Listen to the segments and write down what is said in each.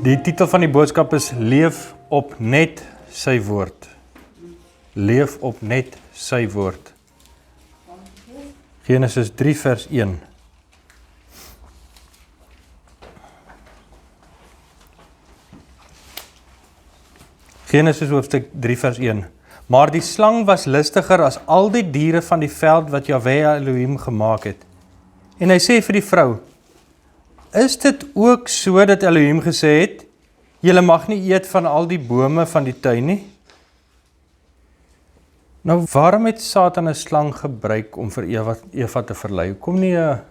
Die titel van die boodskap is Leef op net sy woord. Leef op net sy woord. Genesis 3 vers 1. Genesis hoofstuk 3 vers 1. Maar die slang was listiger as al die diere van die veld wat Jahwe Elohim gemaak het. En hy sê vir die vrou, is dit ook so dat Elohim gesê het, julle mag nie eet van al die bome van die tuin nie? Nou, waarom het Satan 'n slang gebruik om vir Eva te verlei? Kom nie 'n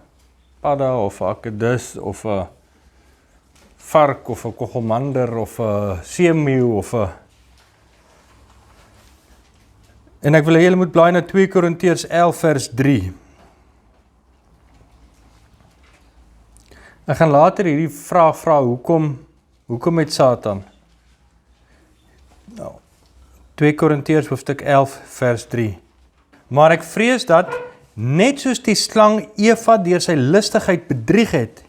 padda of 'n akedus of 'n vark of 'n kogelmander of 'n seemeeu of 'n... En ek wil hê julle moet blaai na 2 Korintiërs 11 vers 3. Ek gaan later hierdie vraag vra, hoekom het Satan? Nou, 2 Korintiërs hoofstuk 11 vers 3. Maar ek vrees dat, net soos die slang Eva deur sy listigheid bedrieg het,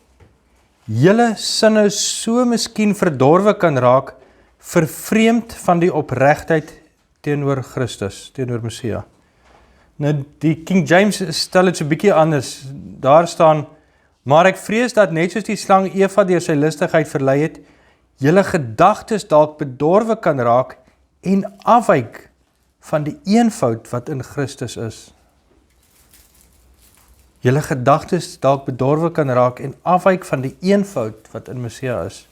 julle sinne so miskien verdorwe kan raak, vervreemd van die opregtheid teenoor Christus, teenoor Messia. Nou, die King James stel dit so 'n bietjie anders. Daar staan, maar ek vrees dat net soos die slang Eva deur sy listigheid verlei het, julle gedagtes dalk bedorwe kan raak en afwyk van die eenvoud wat in Christus is. Julle gedagtes dalk bedorwe kan raak en afwyk van die eenvoud wat in Messia is.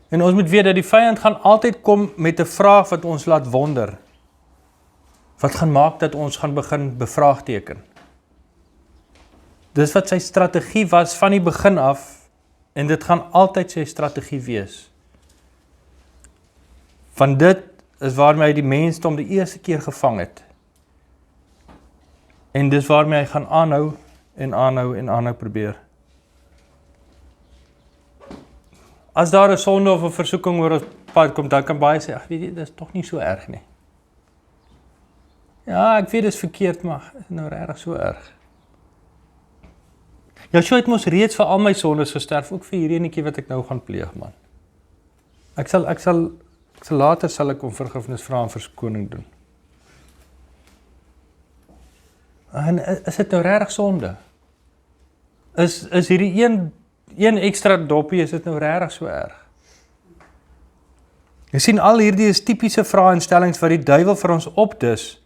En ons moet weet dat die vyand gaan altyd kom met 'n vraag wat ons laat wonder. Wat gaan maak dat ons gaan begin bevraagteken? Dis wat sy strategie was van die begin af, en dit gaan altyd sy strategie wees. Van dit is waarmee hy die mensdom die eerste keer gevang het. En dis waarmee hy gaan aanhou en aanhou en aanhou probeer. As daar 'n sonde of 'n versoeking oor ons pad kom, dan kan baie sê, ag weet jy, dis tog nie so erg nie. Ja, ek weet dis verkeerd, maar is nou regtig so erg. Joshua het mos reeds vir al my sondes gesterf, ook vir hierdie enetjie wat ek nou gaan pleeg, man. Ek sal later sal ek om vergifnis vra en verskoning doen. En is dit nou regtig sonde? Is hierdie een ekstra doppie, is dit nou regtig so erg? Jy sien, al hierdie is tipiese vraeinstellings wat die duiwel vir ons opdis,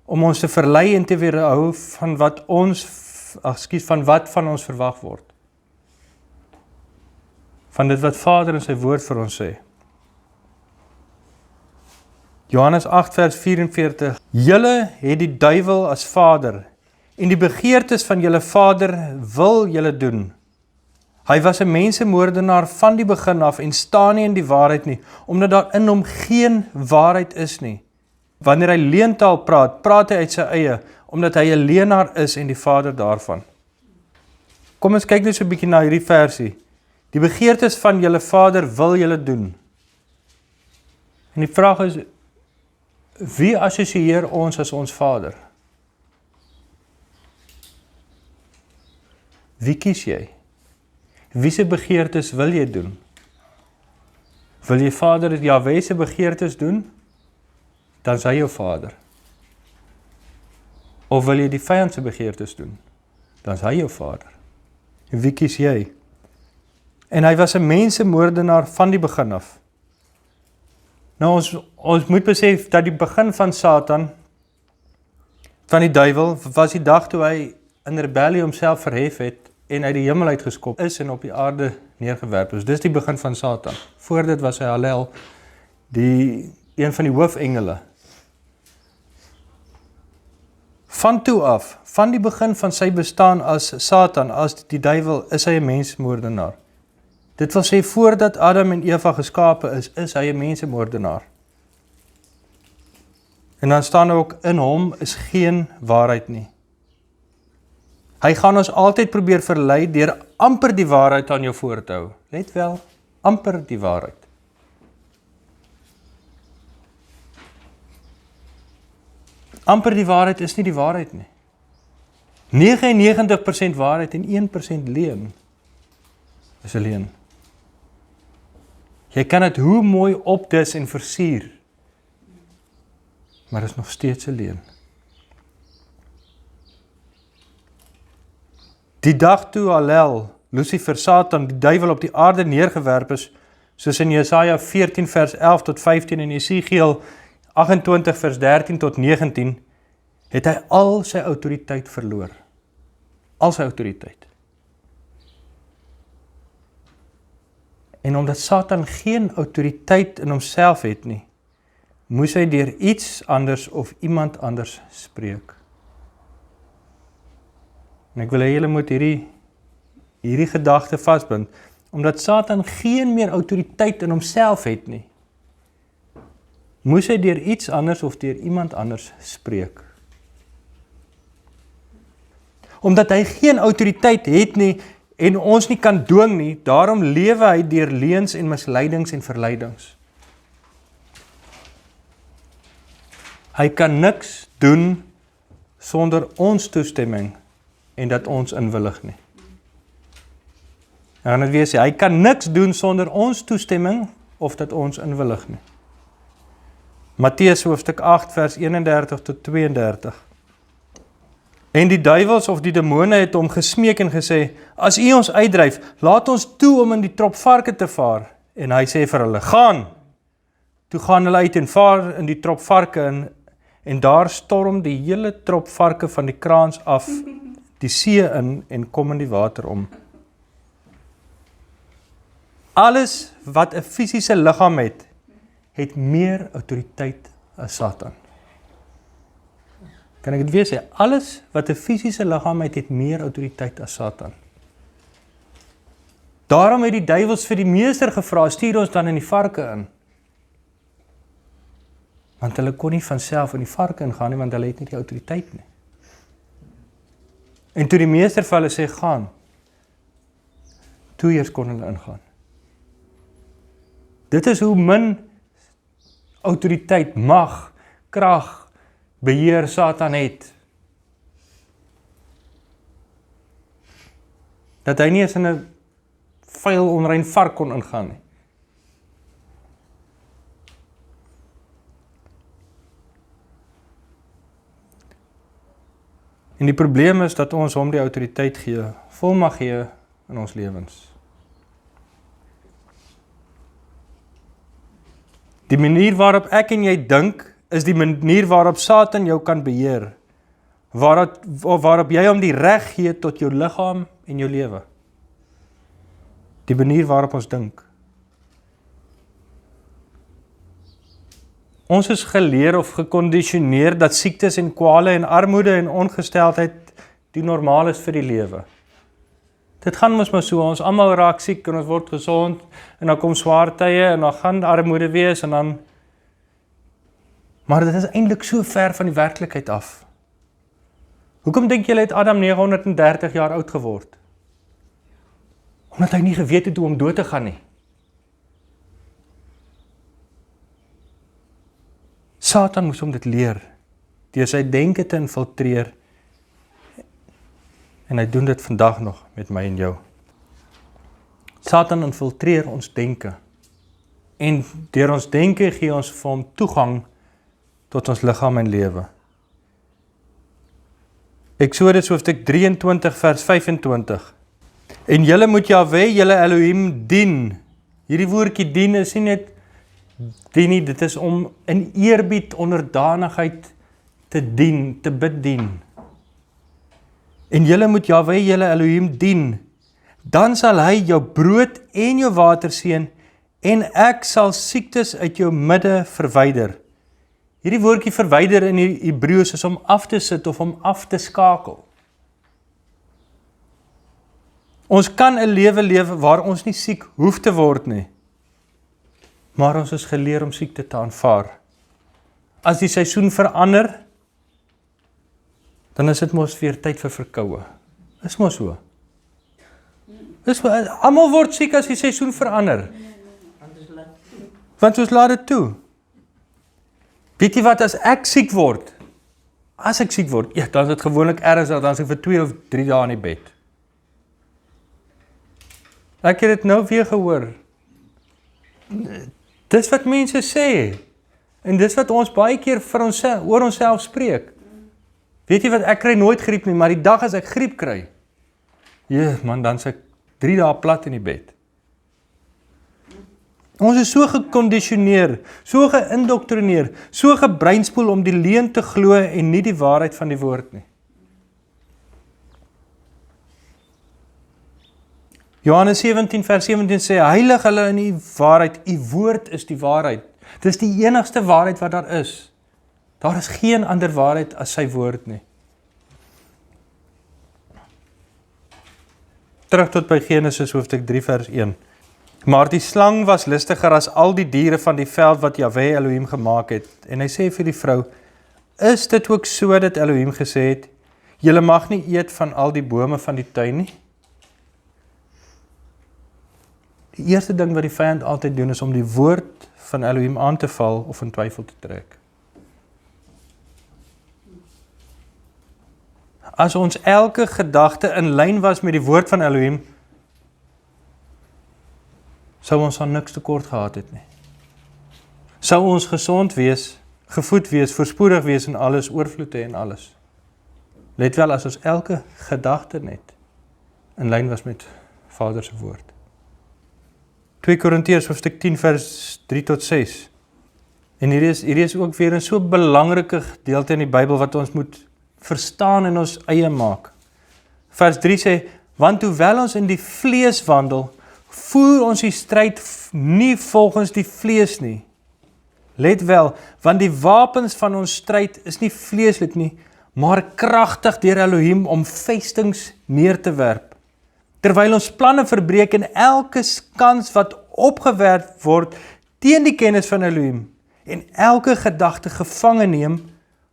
om ons te verlei en te weerhou van wat van ons verwag word. Van dit wat Vader in sy woord vir ons sê. Johannes 8 vers 44. Julle het die duiwel as vader, en die begeertes van julle vader wil julle doen. Hy was 'n mensemoordenaar van die begin af en staan nie in die waarheid nie, omdat daar in hom geen waarheid is nie. Wanneer hy leentaal praat, praat hy uit sy eie, omdat hy 'n leenaar is en die vader daarvan. Kom ons kyk net so 'n bietjie na hierdie versie. Die begeertes van julle vader wil julle doen. En die vraag is, wie assosieer ons as ons vader? Wie kies jy? Wie se begeertes wil jy doen? Wil jy Vader Jahwe se begeertes doen? Dan is hy jou vader. Of wil jy die vyand se begeertes doen? Dan is hy jou vader. En wie kies jy? En hy was 'n mensemoordenaar van die begin af. Nou ons moet besef dat die begin van Satan, van die duiwel, was die dag toe hy in rebellie homself verhef het en uit die hemel uitgeskop is en op die aarde neergewerp is. Dis die begin van Satan. Voor dit was hy Hallel, een van die hoofengele. Van toe af, van die begin van sy bestaan as Satan, as die duiwel, is hy 'n mensmoordenaar. Dit wil sê, voordat Adam en Eva geskape is hy 'n mensemoordenaar. En dan staan ook, in hom is geen waarheid nie. Hy gaan ons altyd probeer verlei deur amper die waarheid aan jou voor te hou. Let wel, amper die waarheid. Amper die waarheid is nie die waarheid nie. 99% waarheid en 1% leuen is 'n leuen. Jy kan dit hoe mooi opdis en versier, maar is nog steeds 'n leuen. Die dag toe Hallel, Lucifer, Satan, die duiwel op die aarde neergewerp is, soos in Jesaja 14 vers 11 tot 15 en Jesegiel 28 vers 13 tot 19, het hy al sy autoriteit verloor. Al sy autoriteit. En omdat Satan geen autoriteit in homself het nie, moes hy deur iets anders of iemand anders spreek. En ek wil hê julle moet hierdie gedagte vasbind, omdat Satan geen meer autoriteit in homself het nie, moes hy deur iets anders of deur iemand anders spreek. Omdat hy geen autoriteit het nie en ons nie kan dwing nie, daarom lewe hy deur leuns en misleidings en verleidings. Hy kan niks doen sonder ons toestemming en dat ons inwillig nie. En dit wees, hy kan niks doen sonder ons toestemming of dat ons inwillig nie. Matteus hoofstuk 8 vers 31 tot 32. En die duiwels of die demone het hom gesmeek en gesê, as u ons uitdryf, laat ons toe om in die trop varke te vaar. En hy sê vir hulle, gaan. Toe gaan hulle uit en vaar in die trop varke en daar storm die hele trop varke van die kraans af die see in en kom in die water om. Alles wat 'n fisiese liggaam het meer autoriteit as Satan. Kan ek dit weer sê? Alles wat 'n fisiese liggaam het meer autoriteit as Satan. Daarom het die duiwels vir die meester gevra, stuur ons dan in die varke in. Want hulle kon nie van self in die varke ingaan nie, want hulle het nie die autoriteit nie. En toe die meester vir hulle sê, gaan, toe eers kon hulle ingaan. Dit is hoe min autoriteit, mag, krag, beheer Satan het. Dat hy nie eens in 'n vuil onrein vark kon ingaan nie. En die probleem is dat ons hom die autoriteit gee, volmag gee in ons lewens. Die manier waarop ek en jy dink, is die manier waarop Satan jou kan beheer. Waarop jy hom die reg gee tot jou liggaam en jou lewe. Die manier waarop ons dink. Ons is geleer of gekondisioneer dat siektes en kwale en armoede en ongesteldheid die normaal is vir die lewe. Dit gaan mos maar so, ons almal raak siek en ons word gesond en dan kom swaar tye en dan gaan armoede wees en dan... Maar dit is eintlik so ver van die werklikheid af. Hoekom dink julle het Adam 930 jaar oud geword? Omdat hy nie geweet het hoe om dood te gaan nie. Satan moes hom dit leer, deur sy denke te infiltreer, en hy doen dit vandag nog met my en jou. Satan infiltreer ons denke, en deur ons denke gee ons vir hom toegang tot ons liggaam en lewe. Eksodus hoofstuk 23 vers 25. En julle moet Jahwe, julle Elohim dien. Hierdie woordjie dien is nie net dien nie, dit is om in eerbied, onderdanigheid te dien, te bedien. En julle moet Jahwe, julle Elohim dien. Dan sal hy jou brood en jou water seën en ek sal siektes uit jou midde verwyder. Hierdie woordjie verwyder in die Hebreëus is om af te sit of om af te skakel. Ons kan 'n lewe lewe waar ons nie siek hoef te word nie. Maar ons is geleer om siekte te aanvaar. As die seisoen verander, dan is dit mos weer tyd vir verkoue. Is mos so. Almal word siek as die seisoen verander. Want ons laat dit toe. Weet jy wat, as ek siek word, As ek siek word, ja, dan is dit gewoonlik ergens, dan is ek vir 2 of 3 dae in die bed. Ek het dit nou weer gehoor. Dis wat mense sê. En dis wat ons baie keer vir onsself, oor onsself spreek. Weet jy wat, ek kry nooit griep nie, maar die dag as ek griep kry, man, dan is ek 3 dae plat in die bed. Ons is so gekondisioneer, so geïndoktrineer, so gebreinspoel om die leuen te glo en nie die waarheid van die woord nie. Johannes 17 vers 17 sê, heilig hulle in die waarheid, die woord is die waarheid. Dis die enigste waarheid wat daar is. Daar is geen ander waarheid as sy woord nie. Terug tot by Genesis hoofstuk 3 vers 1. Maar die slang was listiger as al die diere van die veld wat Jahwe Elohim gemaak het. En hy sê vir die vrou, is dit ook so dat Elohim gesê het, julle mag nie eet van al die bome van die tuin nie? Die eerste ding wat die vyand altyd doen is om die woord van Elohim aan te val of in twyfel te trek. As ons elke gedagte in lyn was met die woord van Elohim, sou ons aan niks tekort gehad het nie. Sou ons gesond wees, gevoed wees, voorspoedig wees en alles, oorvloed hê en alles. Let wel, as ons elke gedagte net in lyn was met Vader se woord. 2 Korintiërs hoofstuk 10 vers 3 tot 6. En hier is ook weer 'n so belangrike gedeelte in die Bybel wat ons moet verstaan en ons eie maak. Vers 3 sê, want hoewel ons in die vlees wandel, voer ons die stryd nie volgens die vlees nie. Let wel, want die wapens van ons stryd is nie vleeslik nie, maar kragtig deur Elohim om vestings neer te werp. Terwyl ons planne verbreek en elke kans wat opgewerp word teen die kennis van Elohim en elke gedagte gevange neem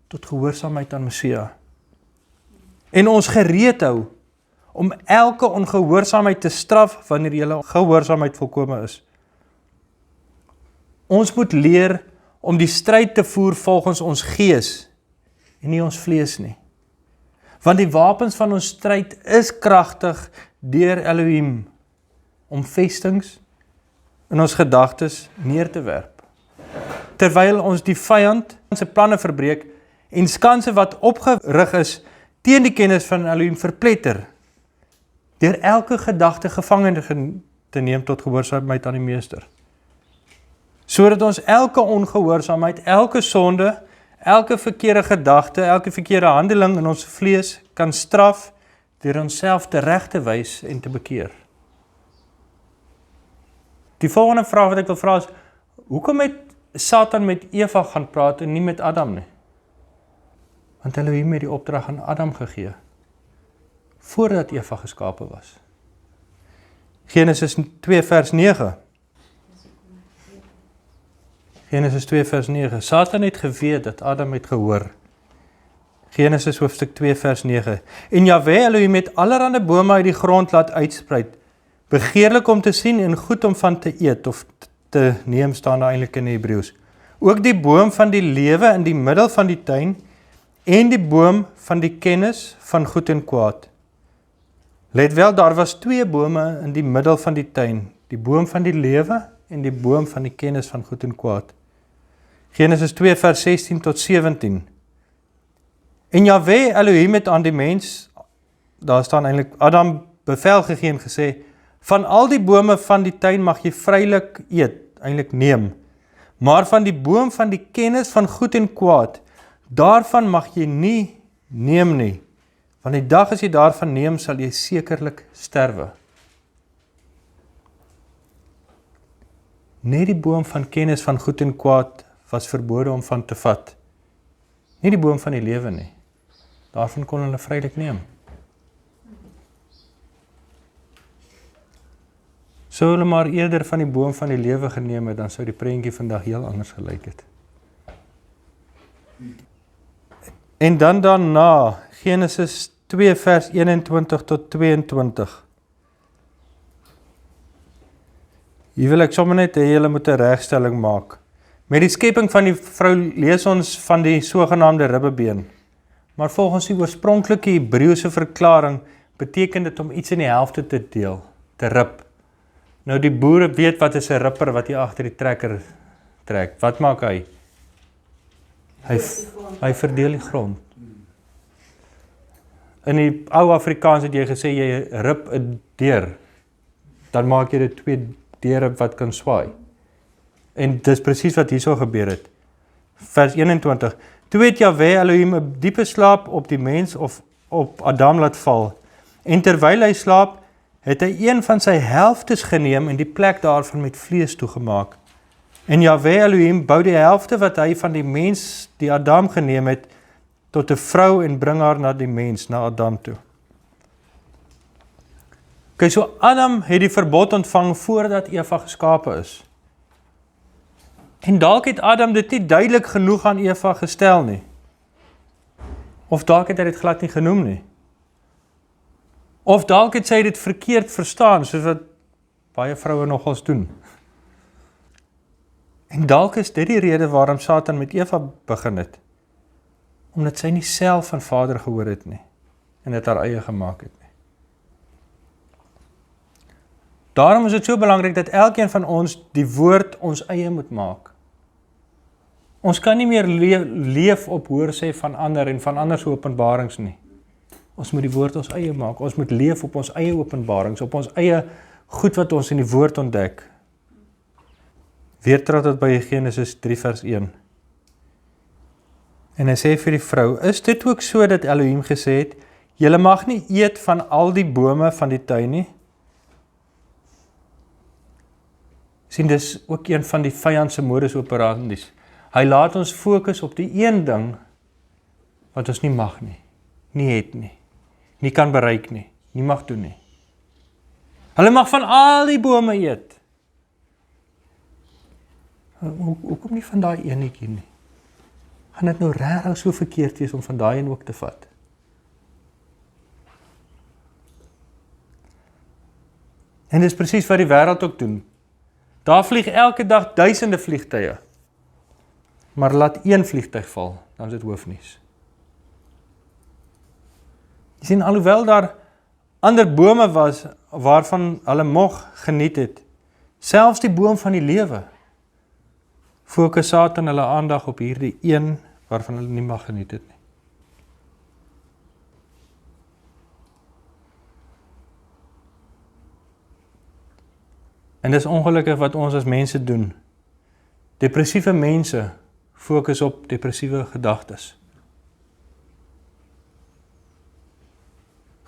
tot gehoorsaamheid aan Messia. En ons gereed hou om elke ongehoorsaamheid te straf wanneer julle gehoorsaamheid volkome is. Ons moet leer om die stryd te voer volgens ons gees en nie ons vlees nie. Want die wapens van ons stryd is kragtig deur Elohim om vestings in ons gedagtes neer te werp. Terwyl ons die vyand se planne verbreek en skanse wat opgerig is teen die kennis van Elohim verpletter, deur elke gedagte gevange te neem tot gehoorsaamheid aan die Meester. Sodat ons elke ongehoorsaamheid, elke sonde, elke verkeerde gedagte, elke verkeerde handeling in ons vlees kan straf deur onsself reg te wys en te bekeer. Die volgende vraag wat ek wil vra is, hoekom het Satan met Eva gaan praat en nie met Adam nie? Want Elohim het die opdrag aan Adam gegee, voordat Eva geskape was. Genesis 2 vers 9. Genesis 2 vers 9. Satan het geweet dat Adam het gehoor. Genesis hoofstuk 2 vers 9. En Jahwe Elohim het allerhande bome uit die grond laat uitspruit, begeerlik om te sien en goed om van te eet of te neem, staan daar eintlik in Hebreëus. Ook die boom van die lewe in die middel van die tuin en die boom van die kennis van goed en kwaad. Let wel, daar was 2 bome in die middel van die tuin, die boom van die lewe en die boom van die kennis van goed en kwaad. Genesis 2 vers 16 tot 17. En Jahwe Elohim het aan die mens, daar staan eintlik Adam bevel gegee en gesê, van al die bome van die tuin mag jy vrylik eet, eintlik neem, maar van die boom van die kennis van goed en kwaad, daarvan mag jy nie neem nie, want die dag as jy daarvan neem, sal jy sekerlik sterwe. Net die boom van kennis van goed en kwaad was verbode om van te vat. Nie die boom van die lewe nie. Daarvan kon hulle vrylik neem. Sou hulle maar eerder van die boom van die lewe geneem het, dan sou die prentjie vandag heel anders gelyk het. En dan daarna, Genesis 2 vers 21 tot 22. Hier wil ek sommer net hê julle moet 'n regstelling maak. Met die skepping van die vrou lees ons van die sogenaamde ribbebeen. maar volgens die oorspronklike Hebreëse verklaring beteken dit om iets in die helfte te deel, te rip. Nou die boere weet wat is 'n ripper wat hier agter die trekker trek. Wat maak hy? Hy verdeel die grond. In die ou Afrikaans het jy gesê jy rip 'n deur, dan maak jy dit 2 deure wat kan swaai. En dis presies wat hierso gebeur het. Vers 21. Toe het Jahwe Elohim 'n diepe slaap op die mens of op Adam laat val. En terwyl hy slaap, het hy een van sy helftes geneem en die plek daarvan met vlees toegemaak. En Jahwe Elohim bou die helfte wat hy van die mens, die Adam geneem het, tot 'n vrou en bring haar na die mens, na Adam toe. Okay, so Adam het die verbod ontvang voordat Eva geskape is. En dalk het Adam dit nie duidelik genoeg aan Eva gestel nie. Of dalk het hy dit glad nie genoem nie. Of dalk het sy dit verkeerd verstaan, soos wat baie vroue nogals doen. En dalk is dit die rede waarom Satan met Eva begin het. Omdat sy nie self van Vader gehoor het nie, en dit haar eie gemaak het nie. Daarom is dit so belangrik dat elkeen van ons die woord ons eie moet maak. Ons kan nie meer leef op hoorsê van ander en van ander se openbarings nie. Ons moet die woord ons eie maak. Ons moet leef op ons eie openbarings, op ons eie goed wat ons in die woord ontdek. Weer terug tot by Genesis 3 vers 1. En hy sê vir die vrou, is dit ook so dat Elohim gesê het, julle mag nie eet van al die bome van die tuin nie? Sien, dis ook een van die vyand se modus operandis. Hy laat ons fokus op die een ding wat ons nie mag nie, nie het nie, nie kan bereik nie, nie mag doen nie. Hulle mag van al die bome eet. Hoekom nie van daai enetjie nie? Gaan dit nou regtig so verkeerd wees om van daai een ook te vat? En dis presies wat die wêreld ook doen. Daar vlieg elke dag duisende vliegtye. Maar laat een vliegtuig val, dan is dit hoofnuus. Jy sien, alhoewel daar ander bome was waarvan hulle mog geniet het, selfs die boom van die lewe, fokus Satan hulle aandag op hierdie een waarvan hulle nie mag geniet het nie. En dis ongelukkig wat ons as mense doen. Depressiewe mense fokus op depressiewe gedagtes.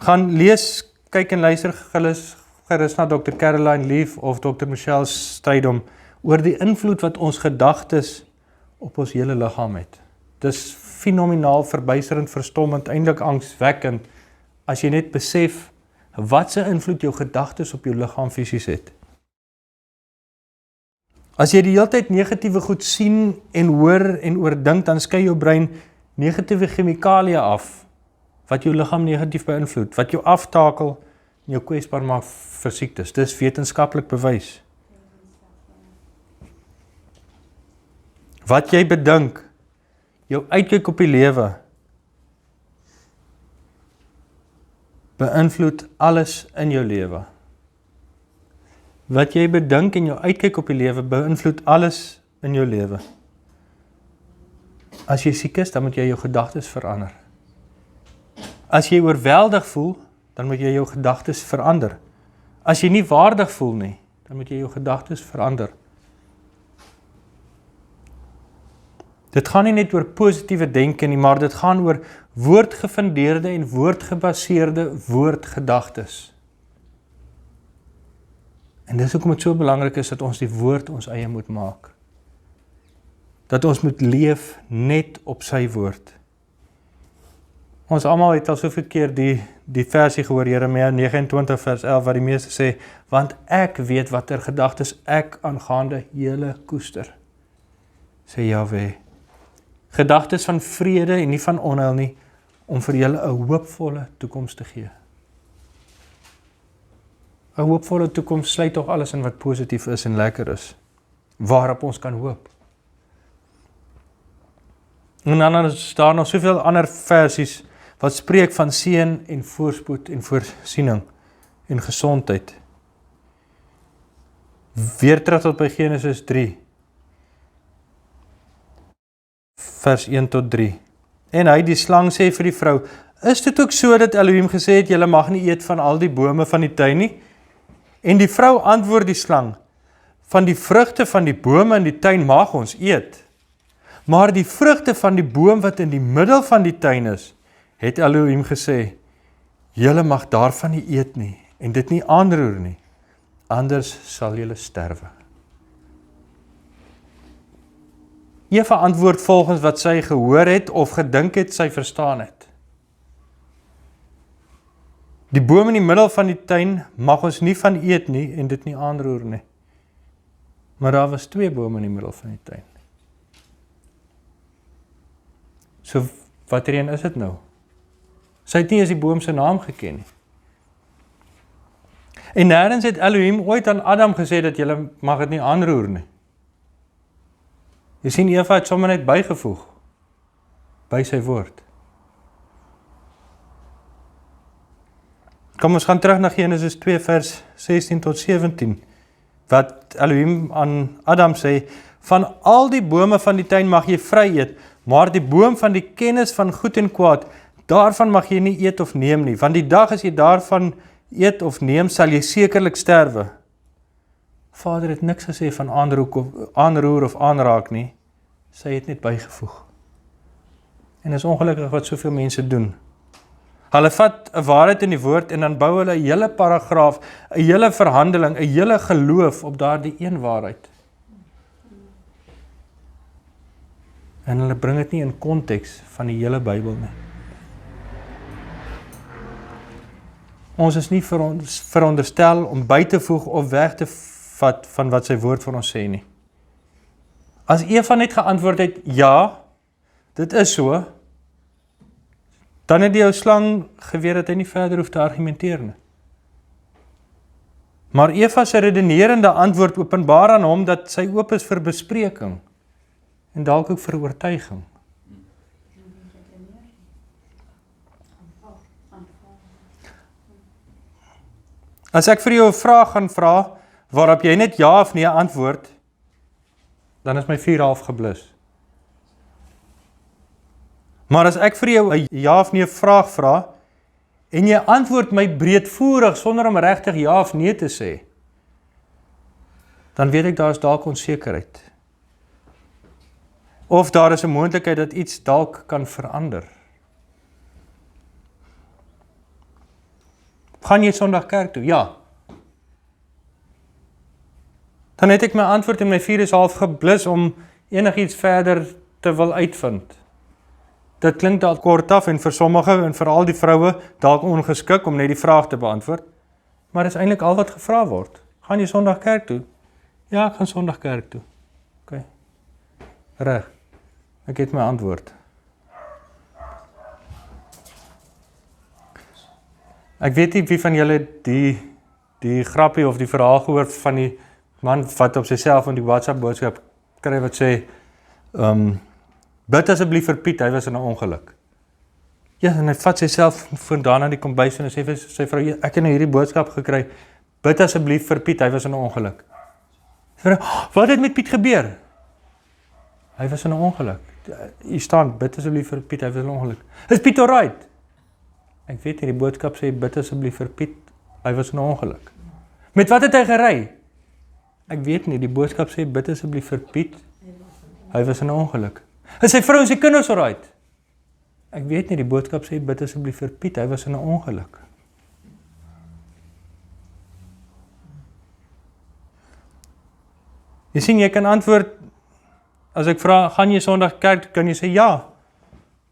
Gaan lees, kyk en luister gerus na Dr. Caroline Leaf of Dr. Michelle Strydom oor die invloed wat ons gedagtes op ons hele liggaam het. Dis fenomenaal, verbuisterend, verstommend, eintlik angswekkend as jy net besef wat se invloed jou gedagtes op jou liggaam fisies het. As jy die hele tyd negatiewe goed sien en hoor en oordink, dan skei jou brein negatiewe chemikalieë af, wat jou liggaam negatief beïnvloed, wat jou aftakel en jou kwesbaar maak vir siektes. Dis wetenskaplik bewys. Wat jy bedink, jou uitkyk op die lewe, beïnvloed alles in jou lewe. Wat jy bedink en jou uitkyk op die lewe, beïnvloed alles in jou lewe. As jy siek is, dan moet jy jou gedagtes verander. As jy oorweldig voel, dan moet jy jou gedagtes verander. As jy nie waardig voel nie, dan moet jy jou gedagtes verander. Dit gaan nie net oor positiewe denke nie, maar dit gaan oor woordgefundeerde en woordgebaseerde woordgedagtes. En dis hoekom dit so belangrik is dat ons die woord ons eie moet maak. Dat ons moet leef net op sy woord. Ons almal het al soveel keer die versie gehoor, Jeremia 29 vers 11, wat die meeste sê, want ek weet watter gedagtes ek aangaande julle koester, sê Jahwe. Gedagtes van vrede en nie van onheil nie, om vir julle 'n hoopvolle toekoms te gee. 'n hoopvolle toekoms sluit tog alles in wat positief is en lekker is, waarop ons kan hoop. En dan is daar nog soveel ander versies wat spreek van seën en voorspoed en voorsiening en gesondheid. Weer terug tot by Genesis 3, vers 1 tot 3. En hy, die slang, sê vir die vrou, is dit ook so dat Elohim gesê het, julle mag nie eet van al die bome van die tuin nie? En die vrou antwoord die slang, van die vrugte van die bome in die tuin mag ons eet, maar die vrugte van die boom wat in die middel van die tuin is, het Elohim gesê, julle mag daarvan nie eet nie, en dit nie aanroer nie, anders sal julle sterwe. Eva antwoord volgens wat sy gehoor het of gedink het sy verstaan het. Die boom in die middel van die tuin mag ons nie van eet nie en dit nie aanroer nie. Maar daar was 2 bome in die middel van die tuin. So watter een is dit nou? Sy het nie eens die boom se naam geken nie. En nêrens het Elohim ooit aan Adam gesê dat jy mag dit nie aanroer nie. Jy sien, Eva het sommer net bygevoeg by sy woord. Kom ons gaan terug na Genesis 2 vers 16 tot 17, wat Elohim aan Adam sê, van al die bome van die tuin mag jy vry eet, maar die boom van die kennis van goed en kwaad, daarvan mag jy nie eet of neem nie, want die dag as jy daarvan eet of neem, sal jy sekerlik sterwe. Vader het niks gesê van aanroer of aanraak nie, sy het net bygevoeg. En is ongelukkig wat soveel mense doen. Hulle vat 'n waarheid in die woord en dan bou hulle 'n hele paragraaf, 'n hele verhandeling, 'n hele geloof op daardie een waarheid. En hulle bring dit nie in konteks van die hele Bybel nie. Ons is nie veronderstel om by te voeg of weg te vat van wat sy woord vir ons sê nie. As Eva net geantwoord het, ja, dit is so, dan het die ou slang geweet dat hy nie verder hoef te argumenteer nie. Maar Eva se redenerende antwoord openbaar aan hom dat sy oop is vir bespreking en dalk ook vir oortuiging. As ek vir jou 'n vraag gaan vra, waarop jy net ja of nee antwoord, dan is my vuur half geblus. Maar as ek vir jou 'n ja of nee vraag vra, en jy antwoord my breedvoerig, sonder om regtig ja of nee te sê, dan weet ek daar is dalk onsekerheid. Of daar is 'n moontlikheid dat iets dalk kan verander. Gaan jy Sondag kerk toe? Ja. Dan het ek my antwoord en my vuur is half geblus om enigiets verder te wil uitvind. Dit klink dalk kort af en vir sommige en veral die vroue dalk ongeskik om net die vraag te beantwoord. Maar dis eintlik al wat gevra word. Gaan jy Sondag kerk toe? Ja, ek gaan Sondag kerk toe. OK. Reg. Ek het my antwoord. Ek weet nie wie van julle die grappie of die verhaal gehoor van die man wat op sy selfoon die WhatsApp boodskap kry wat sê, bid asseblief vir Piet, hy was in 'n ongeluk. Ja, en hy vat sy selfoon daar na die kombuis en hy sê vir sy vrou, ek het nou hierdie boodskap gekry, bid asseblief vir Piet, hy was in 'n ongeluk. Vrou, wat het met Piet gebeur? Hy was in 'n ongeluk. Hier staan, bid asseblief vir Piet, hy was in 'n ongeluk. Is Piet alright? Ek weet nie, die boodskap sê, bid asseblief vir Piet, hy was in 'n ongeluk. Met wat het hy gery? Ek weet nie, die boodskap sê, bid asseblief vir Piet, hy was in 'n ongeluk. Is sy vrou en sy kinders alright? Ek weet nie, die boodskap sê, bid asseblief vir Piet, hy was in 'n ongeluk. Jy sien, jy kan antwoord, as ek vra, gaan jy Sondag kerk, kan jy sê ja.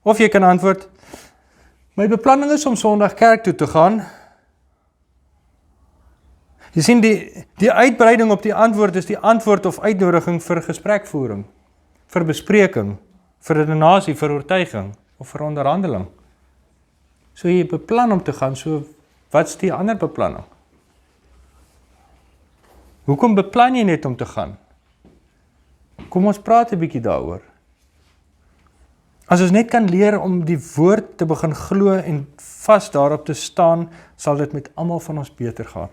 Of jy kan antwoord, my beplanning is om Sondag kerk toe te gaan. Jy sien, die uitbreiding op die antwoord is die antwoord of uitnodiging vir gesprekvoering, vir bespreking, vir redenasie, vir oortuiging of vir onderhandeling. So jy beplan om te gaan, so wat is die ander beplanning? Hoekom beplan jy net om te gaan? Kom ons praat 'n bietjie daaroor. As ons net kan leer om die woord te begin glo en vas daarop te staan, sal dit met almal van ons beter gaan.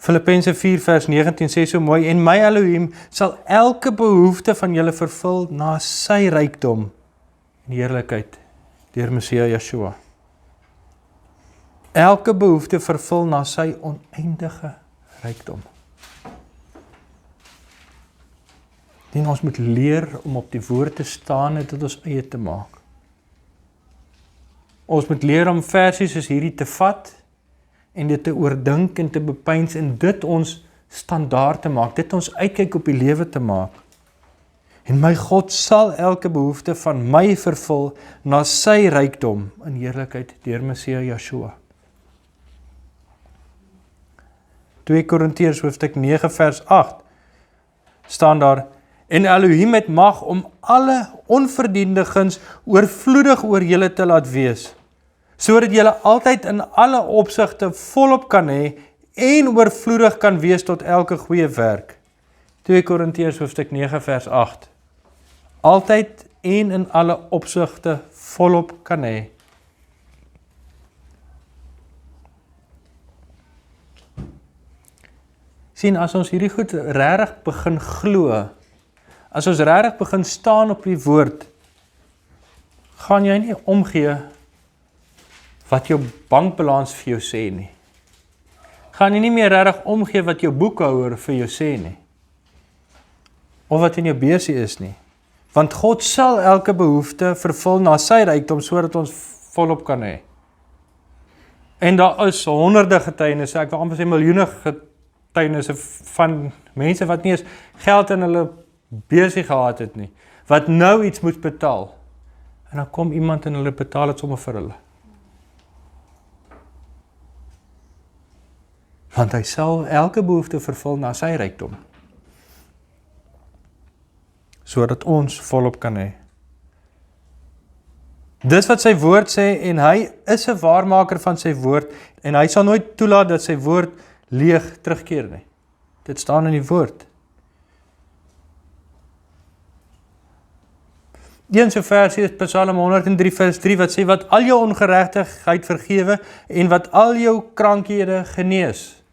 Filippense 4 vers 19 sê so mooi, en my Elohim sal elke behoefte van julle vervul na sy rykdom en heerlikheid deur Messia Yeshua. Elke behoefte vervul na sy oneindige rykdom. En ons moet leer om op die woord te staan en dit ons eie te maak. Ons moet leer om versies soos hierdie te vat en dit te oordink en te bepeins en dit ons standaard te maak, dit ons uitkyk op die lewe te maak. En my God sal elke behoefte van my vervul na sy rykdom in heerlikheid deur Messia Yeshua. 2 Korintiërs hoofstuk 9 vers 8 staan daar, en Elohim het mag om alle onverdiende guns oorvloedig oor julle te laat wees, sodat julle altyd in alle opsigte volop kan hê en oorvloedig kan wees tot elke goeie werk. 2 Korintiërs hoofstuk 9 vers 8. Altyd en in alle opsigte volop kan hê. Sien, as ons hierdie goed regtig begin glo, as ons regtig begin staan op die woord, gaan jy nie omgee wat jou bankbalans vir jou sê nie. Gaan jy nie meer regtig omgee wat jou boekhouer vir jou sê nie. Of wat in jou beursie is nie. Want God sal elke behoefte vervul na sy rykdom sodat ons volop kan hê. En daar is honderde getuienisse, ek wil amper sê miljoene getuienisse van mense wat nie eens geld in hulle beursie gehad het nie, wat nou iets moet betaal. En dan kom iemand en hulle betaal het sommer vir hulle. Want hy sal elke behoefte vervul na sy rykdom, sodat ons volop kan hê. Dis wat sy woord sê, en hy is 'n waarmaker van sy woord, en hy sal nooit toelaat dat sy woord leeg terugkeer nie. Dit staan in die woord. Een so versie is Psalm 103 vers 3 wat sê, wat al jou ongeregtigheid vergewe en wat al jou krankhede genees.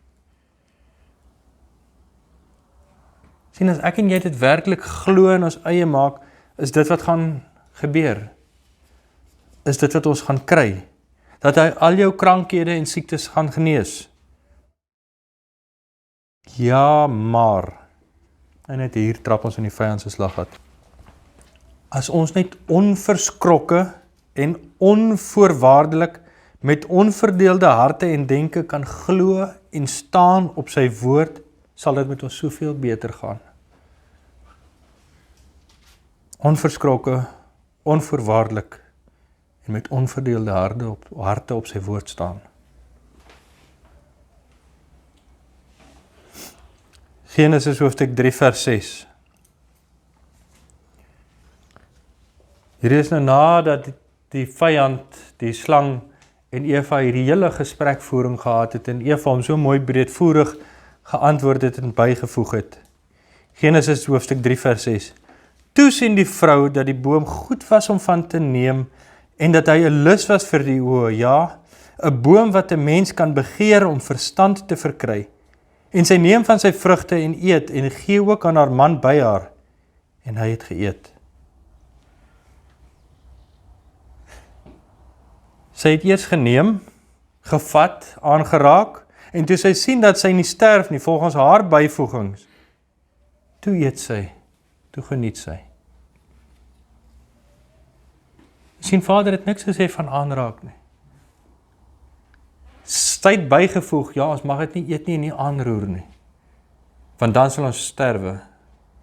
Sien, as ek en jy dit werklik glo in ons eie maak, is dit wat gaan gebeur. Is dit wat ons gaan kry. Dat hy al jou krankhede en siektes gaan genees. Ja, maar. En net hier trap ons in die vyand se slaggat. As ons net onverskrokke en onvoorwaardelik met onverdeelde harte en denke kan glo en staan op sy woord, sal dit met ons soveel beter gaan. Onverskrokke, onvoorwaardelik en met onverdeelde harte op sy woord staan. Genesis hoofstuk 3 vers 6. Hier is nou nadat die vyand, die slang en Eva hierdie hele gesprekvoering gehad het en Eva hom so mooi breedvoerig geantwoord het en bygevoeg het. Genesis hoofstuk 3 vers 6. Toe sien die vrou dat die boom goed was om van te neem en dat hy 'n lus was vir die oë, ja, 'n boom wat 'n mens kan begeer om verstand te verkry. En sy neem van sy vrugte en eet en gee ook aan haar man by haar en hy het geëet. Sy het eers geneem, gevat, aangeraak, en toe sy sien dat sy nie sterf nie, volgens haar byvoegings, toe eet sy, toe geniet sy. Sien, Vader het niks gesê van aanraak nie. Sy het bygevoeg, ja, ons mag dit nie eet nie en nie aanroer nie, want dan sal ons sterwe.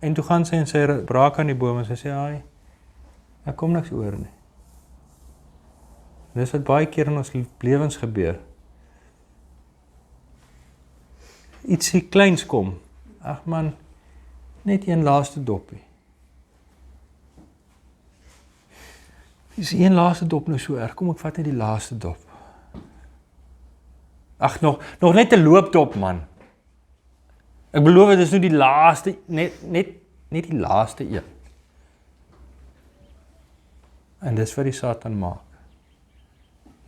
En toe gaan sy en sy raak aan die boom en sy sê, ai, daar kom niks oor nie. Dis wat baie keer in ons lewens gebeur. Ietsie kleins kom. Ag man, net een laaste dopie. Is een laaste dop nou so erg? Kom ek vat net die laaste dop. Ag nog net 'n loopdop man. Ek beloof dit is nie die laaste, net die laaste een. En dis wat die Satan maak.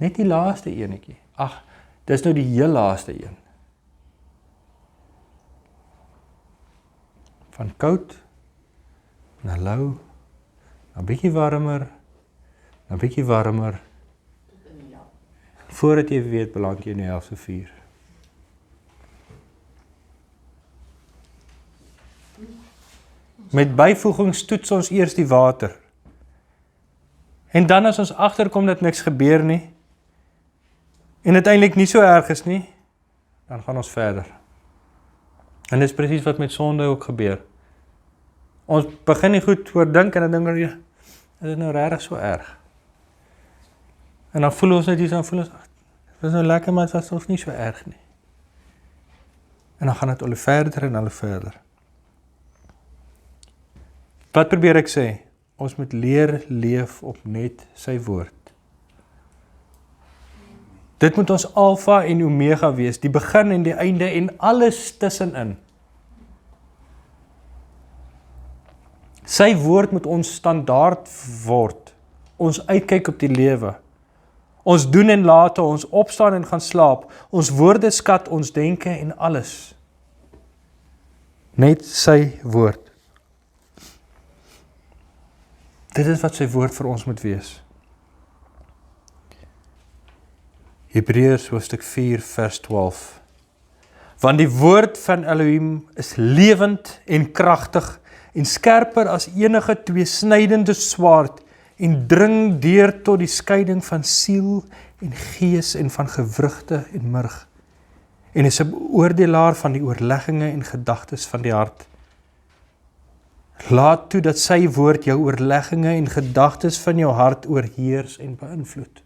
Net die laaste enetjie. Ag, dis nou die heel laaste een. Van koud, na lou, na bietjie warmer, voordat jy weet, beland jy in die helse vuur. Met byvoegings toets ons eers die water. En dan as ons agterkom dat niks gebeur nie, en uiteindelik nie so erg is nie, dan gaan ons verder. En dis presies wat met sonde ook gebeur. Ons begin nie goed oordink en dan dink ons, is dit nou regtig so erg? En dan voel ons net iets, dan voel ons, dit was nou lekker, maar dit was ons nie so erg nie. En dan gaan dit al verder en al verder. Wat probeer ek sê? Ons moet leer leef op net sy woord. Dit moet ons alfa en omega wees, die begin en die einde en alles tussenin. Sy woord moet ons standaard word, ons uitkyk op die lewe. Ons doen en late, ons opstaan en gaan slaap, ons woordeskat, ons denke en alles. Net sy woord. Dit is wat sy woord vir ons moet wees. Hebreërs hoofstuk 4 vers 12. Want die woord van Elohim is lewend en kragtig en skerper as enige tweesnydende swaard en dring deur tot die skeiding van siel en gees en van gewrigte en murg en is 'n beoordelaar van die oorlegginge en gedagtes van die hart. Laat toe dat sy woord jou oorlegginge en gedagtes van jou hart oorheers en beïnvloed.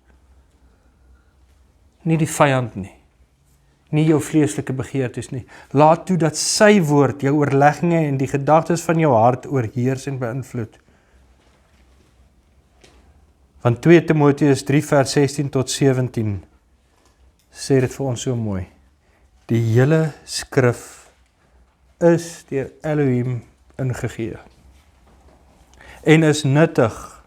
Nie die vyand nie. Nie jou vleeslike begeertes nie. Laat toe dat sy woord jou oorlegginge en die gedagtes van jou hart oorheers en beïnvloed. Van 2 Timoteus 3 vers 16 tot 17 sê dit vir ons so mooi. Die hele skrif is deur Elohim ingegee. En is nuttig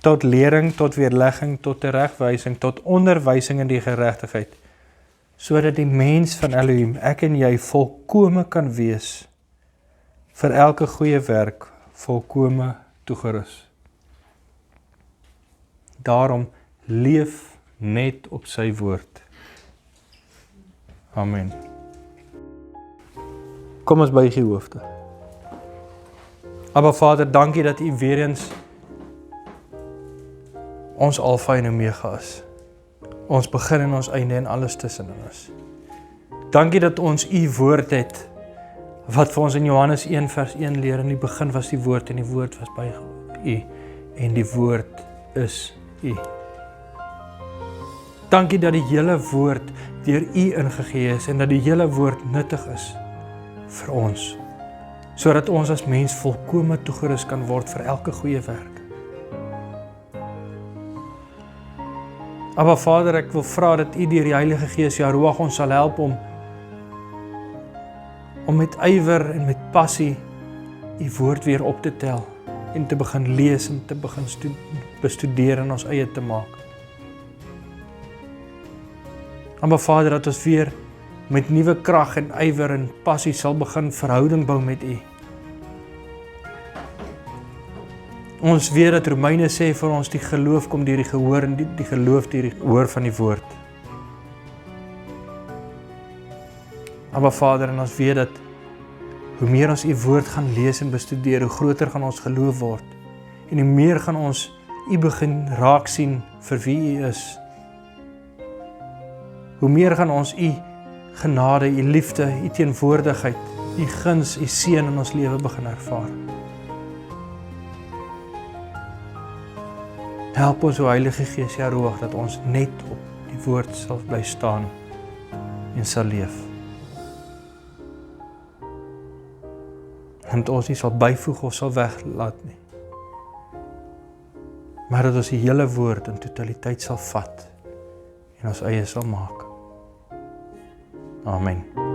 tot lering, tot weerlegging, tot teregwysing, tot onderwysing in die geregtigheid, sodat die mens van Elohim, ek en jy, volkome kan wees, vir elke goeie werk, volkome toegerus. Daarom leef net op sy woord. Amen. Kom ons buig die hoofde. Aba Vader, dankie dat U weer eens ons alfa en omega is. Ons begin en ons einde en alles tussenin is. Dankie dat ons U woord het, wat vir ons in Johannes 1 vers 1 leer, in die begin was die woord en die woord was by U en die woord is U. Dankie dat die hele woord deur U ingegee is en dat die hele woord nuttig is vir ons, sodat ons as mens volkome toegerus kan word vir elke goeie werk. Aba Vader, ek wil vra dat U deur die Heilige Gees, Ja Ruach, ons sal help om met ywer en met passie U woord weer op te tel en te begin lees en te begin bestudeer en ons eie te maak. Aba Vader, dat ons weer met nuwe krag en ywer en passie sal begin verhouding bou met U. Ons weet dat Romeine sê vir ons die geloof kom deur die gehoor en die geloof deur die hoor van die woord. Maar Vader, en ons weet dat hoe meer ons U woord gaan lees en bestudeer, hoe groter gaan ons geloof word. En hoe meer gaan ons U begin raak sien vir wie U is. Hoe meer gaan ons U genade, U liefde, U teenwoordigheid, U guns, U seën in ons lewe begin ervaar. Help ons, o Heilige Gees, Ja Ruach, dat ons net op die woord sal bly staan en sal leef. En dat ons nie sal byvoeg of sal weglaat nie. Maar dat ons die hele woord in totaliteit sal vat en ons eie sal maak. Amen.